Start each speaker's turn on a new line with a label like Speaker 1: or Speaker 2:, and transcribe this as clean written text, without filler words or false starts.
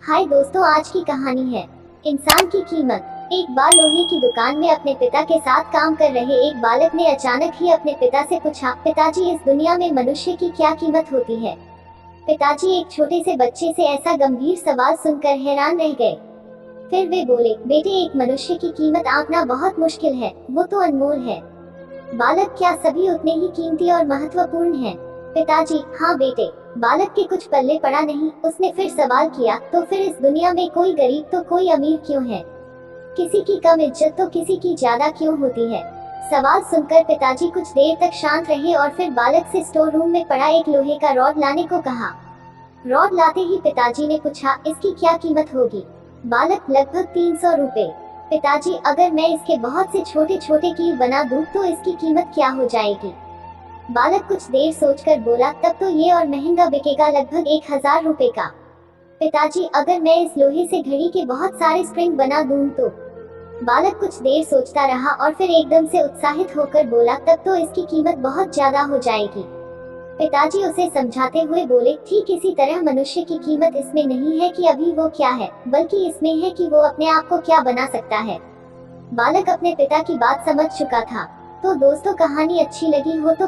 Speaker 1: हाय दोस्तों, आज की कहानी है इंसान की कीमत। एक बार लोहे की दुकान में अपने पिता के साथ काम कर रहे एक बालक ने अचानक ही अपने पिता से पूछा, पिताजी, इस दुनिया में मनुष्य की क्या कीमत होती है। पिताजी एक छोटे से बच्चे से ऐसा गंभीर सवाल सुनकर हैरान रह गए। फिर वे बोले, बेटे, एक मनुष्य की कीमत आंकना बहुत मुश्किल है, वो तो अनमोल है। बालक, क्या सभी उतने ही कीमती और महत्वपूर्ण हैं? पिताजी, हाँ बेटे। बालक के कुछ पल्ले पड़ा नहीं। उसने फिर सवाल किया, तो फिर इस दुनिया में कोई गरीब तो कोई अमीर क्यों है? किसी की कम इज्जत तो किसी की ज्यादा क्यों होती है? सवाल सुनकर पिताजी कुछ देर तक शांत रहे और फिर बालक से स्टोर रूम में पड़ा एक लोहे का रॉड लाने को कहा। रॉड लाते ही पिताजी ने पूछा, इसकी क्या कीमत होगी? बालक, लगभग 300 रुपए। पिताजी, अगर मैं इसके बहुत से छोटे छोटे कील बना दूं तो इसकी कीमत क्या हो जाएगी? बालक कुछ देर सोचकर बोला, तब तो ये और महंगा बिकेगा, लगभग 1000 रुपए का। पिताजी, अगर मैं इस लोहे से घड़ी के बहुत सारे स्प्रिंग बना दूं तो? बालक कुछ देर सोचता रहा और फिर एकदम से उत्साहित होकर बोला, तब तो इसकी कीमत बहुत ज्यादा हो जाएगी। पिताजी उसे समझाते हुए बोले, ठीक इसी तरह मनुष्य की कीमत इसमें नहीं है कि अभी वो क्या है, बल्कि इसमें है कि वो अपने आप को क्या बना सकता है। बालक अपने पिता की बात समझ चुका था। तो दोस्तों, कहानी अच्छी लगी हो तो